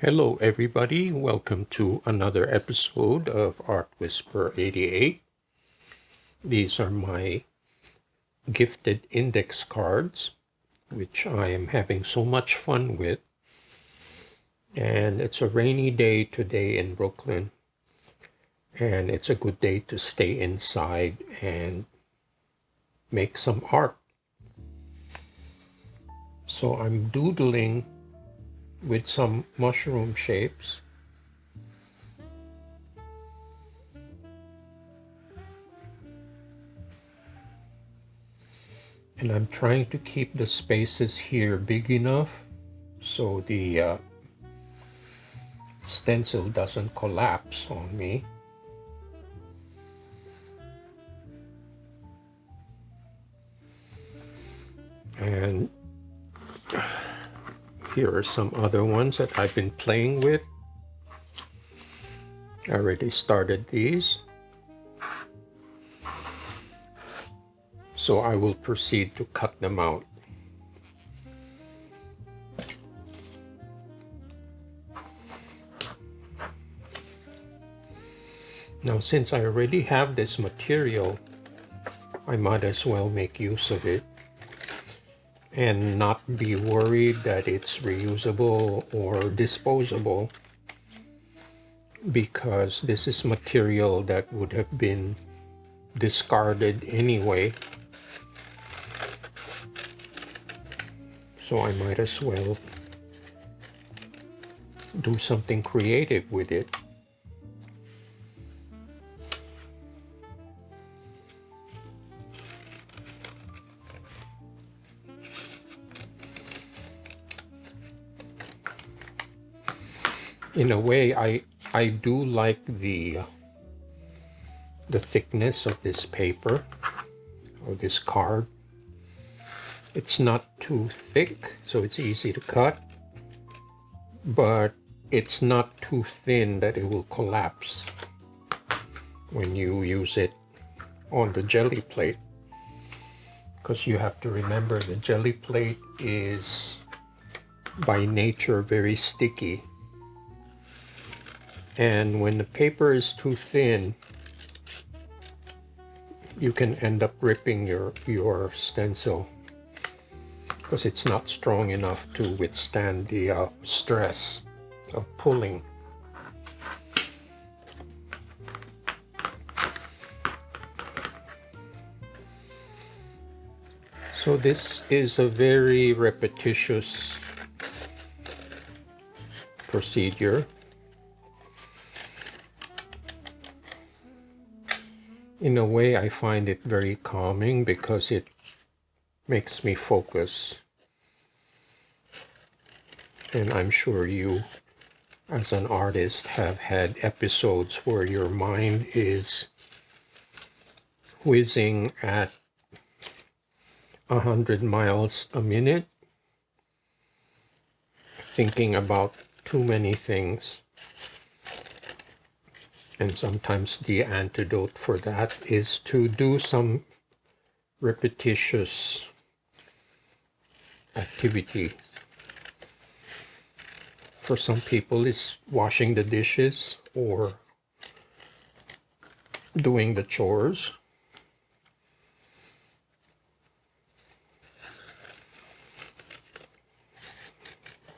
Hello, everybody. Welcome to another episode of Art Whisper 88. These are my gifted index cards, which I am having so much fun with. And it's a rainy day today in Brooklyn. And it's a good day to stay inside and make some art. So I'm doodling with some mushroom shapes. And I'm trying to keep the spaces here big enough so the stencil doesn't collapse on me. And here are some other ones that I've been playing with. I already started these. So I will proceed to cut them out. Now, since I already have this material, I might as well make use of it and not be worried that it's reusable or disposable, because this is material that would have been discarded anyway. So I might as well do something creative with it. In a way, I do like the thickness of this paper or this card. It's not too thick, so it's easy to cut, but it's not too thin that it will collapse when you use it on the Gelli Plate, because you have to remember the Gelli Plate is by nature very sticky, and when the paper is too thin, you can end up ripping your stencil because it's not strong enough to withstand the stress of pulling. So this is a very repetitious procedure. In a way, I find it very calming because it makes me focus. And I'm sure you, as an artist, have had episodes where your mind is whizzing at 100 miles a minute, thinking about too many things. And sometimes the antidote for that is to do some repetitious activity. For some people, it's washing the dishes or doing the chores.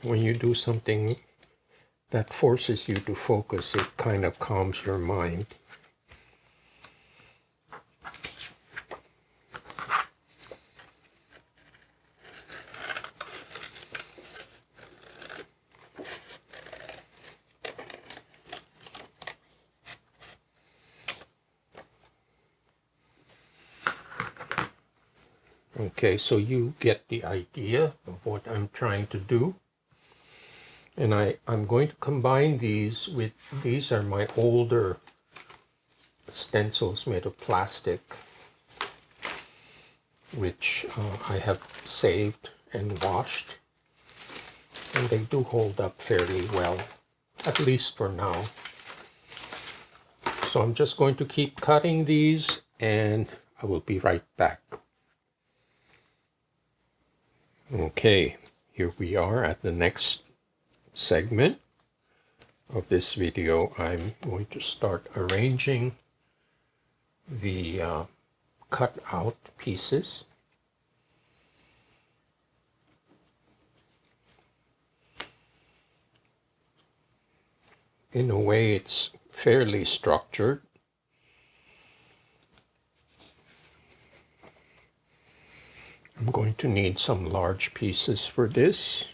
When you do something that forces you to focus, it kind of calms your mind. Okay, so you get the idea of what I'm trying to do. And I'm going to combine these with, these are my older stencils made of plastic, which I have saved and washed. And they do hold up fairly well, at least for now. So I'm just going to keep cutting these and I will be right back. Okay, here we are at the next segment. of this video, I'm going to start arranging the cut out pieces. In a way, it's fairly structured. I'm going to need some large pieces for this.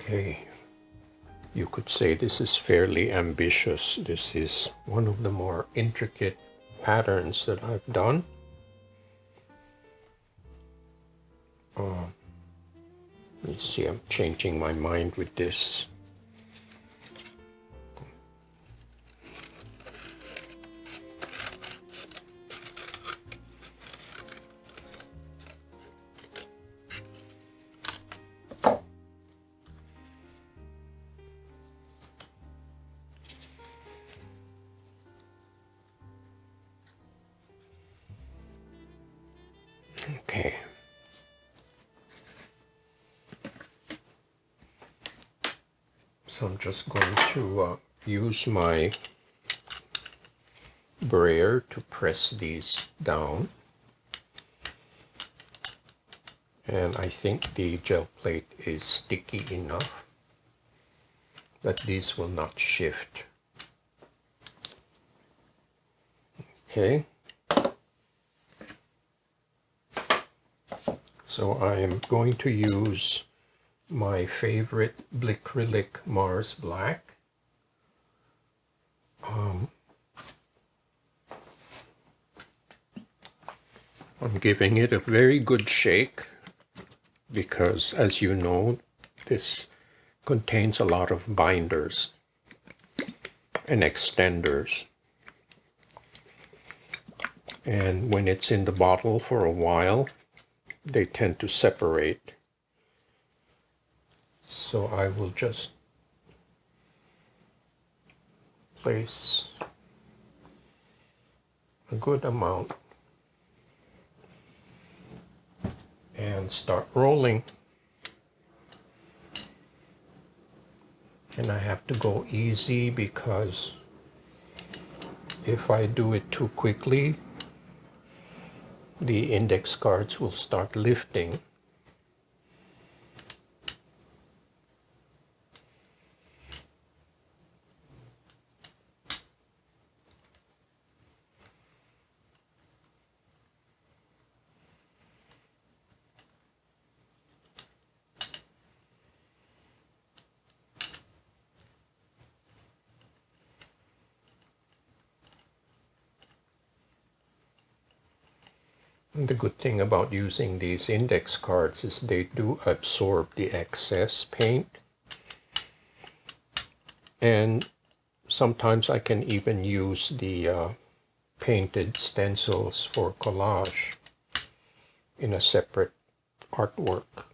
Okay, you could say this is fairly ambitious. This is one of the more intricate patterns that I've done. Let me see, I'm changing my mind with this. Okay. So I'm just going to use my brayer to press these down. And I think the gel plate is sticky enough that these will not shift Okay. So I am going to use my favorite acrylic Mars Black. I'm giving it a very good shake because, as you know, this contains a lot of binders and extenders. And when it's in the bottle for a while, they tend to separate. So I will just place a good amount and start rolling. And I have to go easy because if I do it too quickly, the index cards will start lifting. And the good thing about using these index cards is they do absorb the excess paint. And sometimes I can even use the painted stencils for collage in a separate artwork.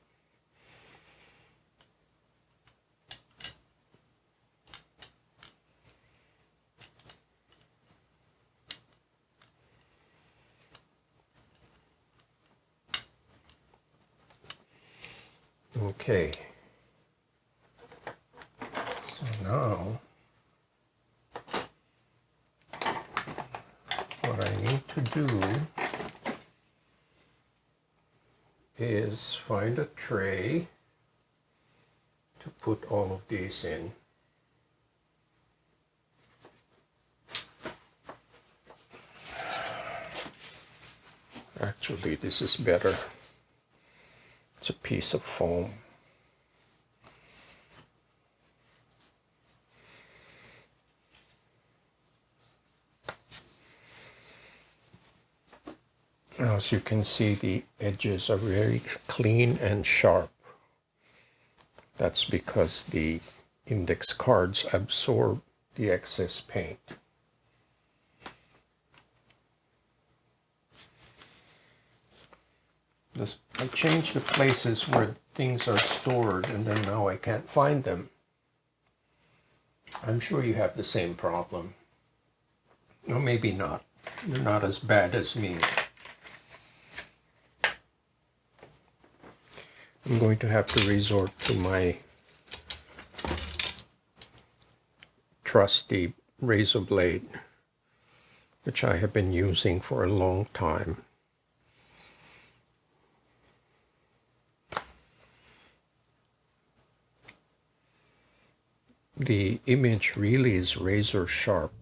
Okay, so now what I need to do is find a tray to put all of these in. Actually, this is better. It's a piece of foam. Now, as you can see, the edges are very clean and sharp. That's because the index cards absorb the excess paint. I changed the places where things are stored and then now I can't find them. I'm sure you have the same problem. Or maybe not. You're not as bad as me. I'm going to have to resort to my trusty razor blade, which I have been using for a long time. The image really is razor sharp.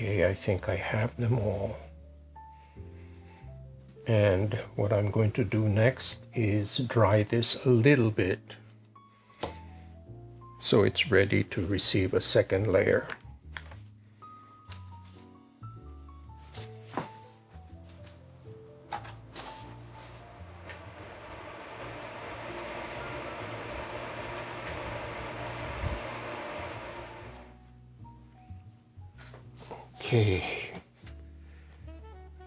Okay, I think I have them all. And what I'm going to do next is dry this a little bit so it's ready to receive a second layer. Okay,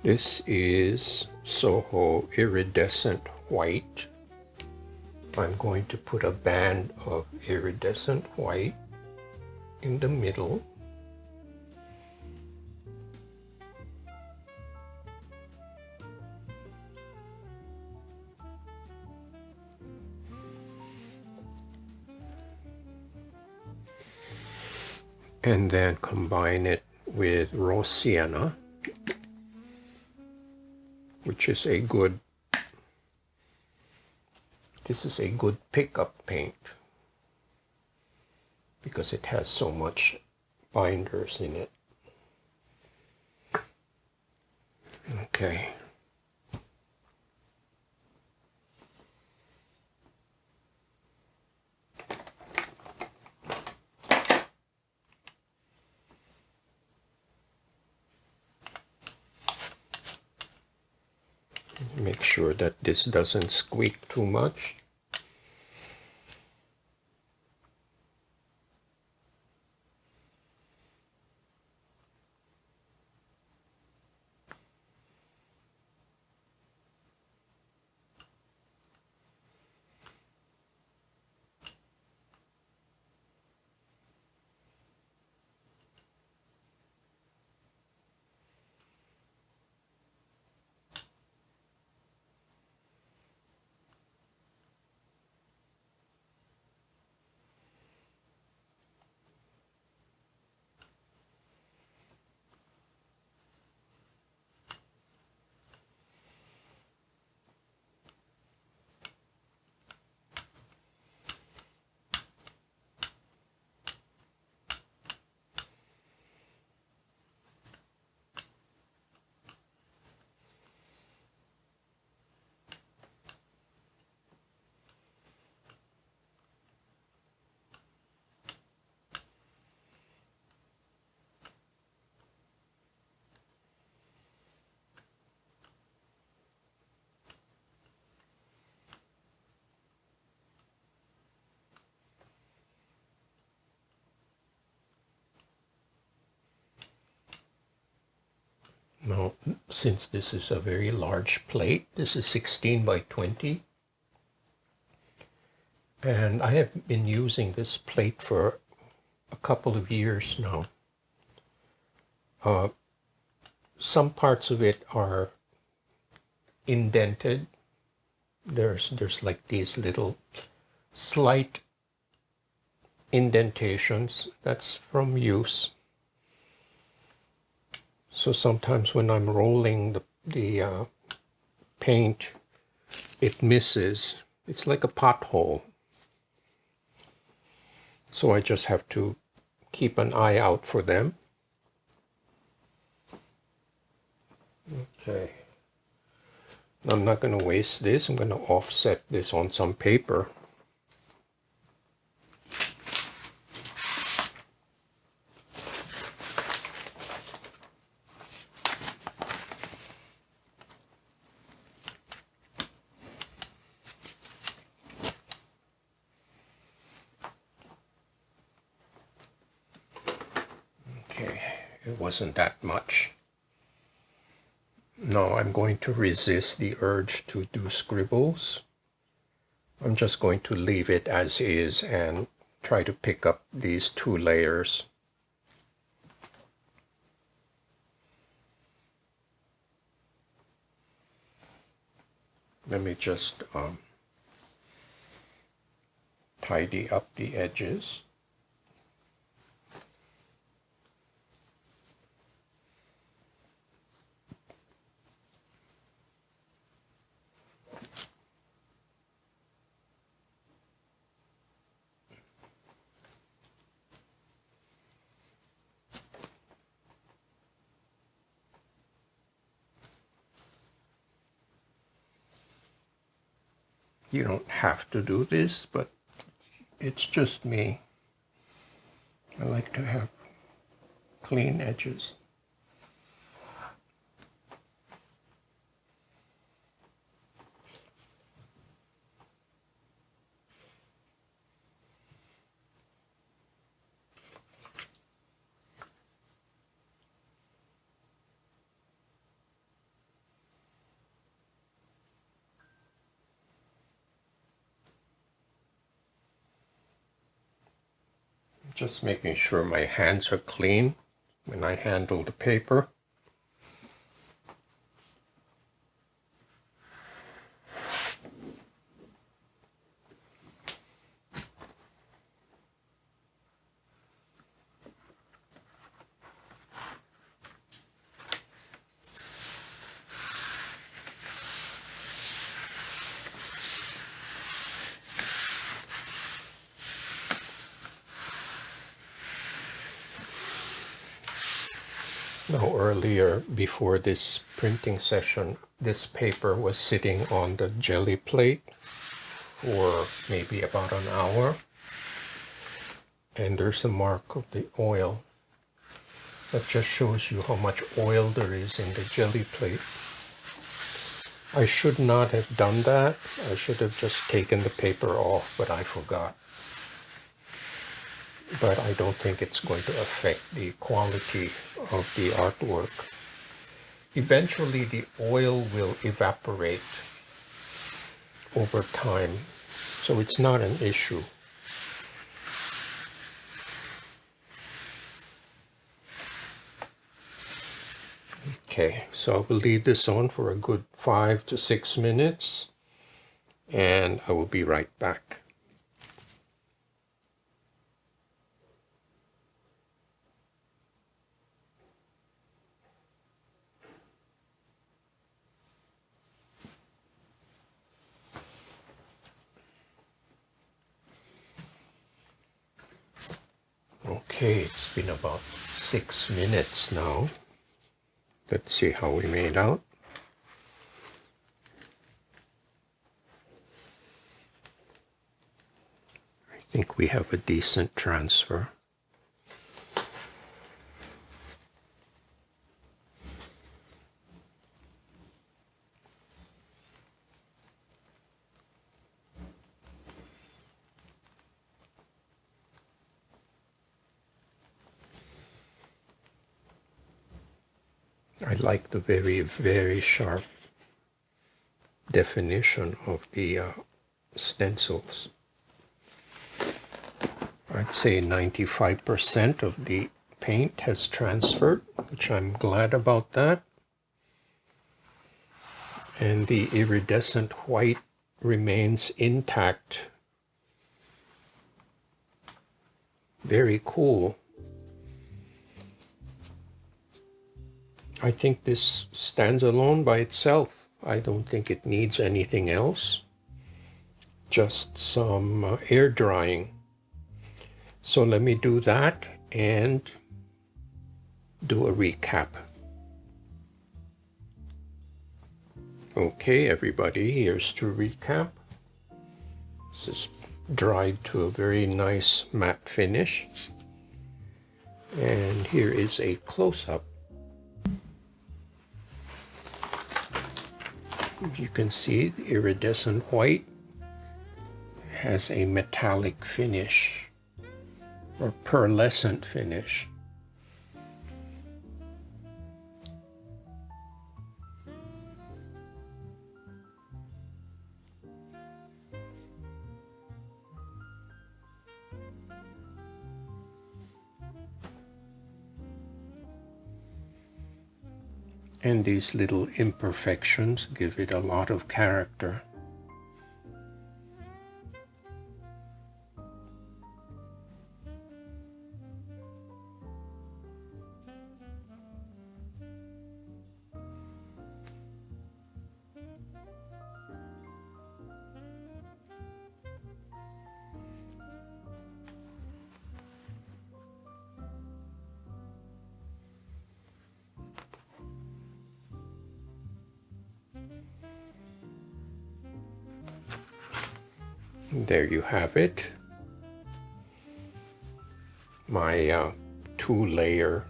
this is Soho Iridescent White. I'm going to put a band of iridescent white in the middle. And then combine it with raw sienna, which is a good, this is a good pickup paint because it has so much binders in it. Okay. Make sure that this doesn't squeak too much. Now, since this is a very large plate, this is 16 by 20, and I have been using this plate for a couple of years now. Some parts of it are indented. There's like these little slight indentations. That's from use. So sometimes when I'm rolling the paint, it misses. It's like a pothole. So I just have to keep an eye out for them. Okay. I'm not going to waste this. I'm going to offset this on some paper. Okay, it wasn't that much. Now I'm going to resist the urge to do scribbles. I'm just going to leave it as is and try to pick up these two layers. Let me just tidy up the edges. You don't have to do this, but it's just me. I like to have clean edges. Just making sure my hands are clean when I handle the paper. Now earlier, before this printing session, this paper was sitting on the Gelli Plate for maybe about an hour. And there's a mark of the oil. That just shows you how much oil there is in the Gelli Plate. I should not have done that. I should have just taken the paper off, but I forgot. But I don't think it's going to affect the quality of the artwork. Eventually the oil will evaporate over time, so it's not an issue. Okay, so I will leave this on for a good 5 to 6 minutes, and I will be right back. Okay, it's been about 6 minutes now. Let's see how we made out. I think we have a decent transfer. I like the very, very sharp definition of the stencils. I'd say 95% of the paint has transferred, which I'm glad about that. And the iridescent white remains intact. Very cool. I think this stands alone by itself. I don't think it needs anything else. Just some air drying. So let me do that and do a recap. Okay, everybody, here's to recap. This is dried to a very nice matte finish. And here is a close-up. You can see the iridescent white has a metallic finish or pearlescent finish. And these little imperfections give it a lot of character. There you have it. My 2-layer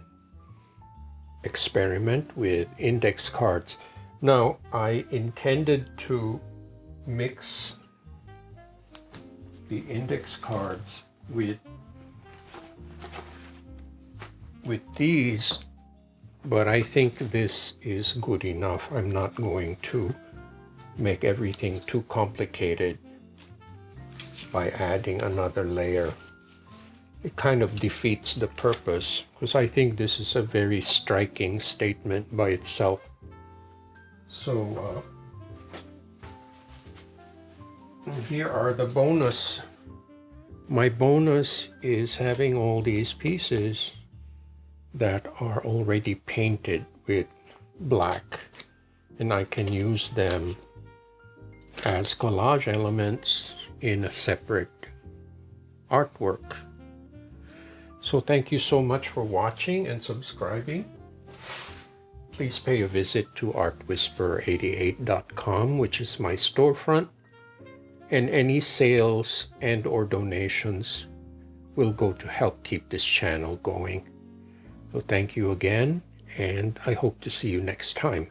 experiment with index cards. Now, I intended to mix the index cards with these, but I think this is good enough. I'm not going to make everything too complicated by adding another layer. It kind of defeats the purpose, because I think this is a very striking statement by itself. So here are the bonus. My bonus is having all these pieces that are already painted with black, and I can use them as collage elements in a separate artwork. So thank you so much for watching and subscribing. Please pay a visit to artwhisperer88.com, which is my storefront, and any sales and or donations will go to help keep this channel going. So thank you again, and I hope to see you next time.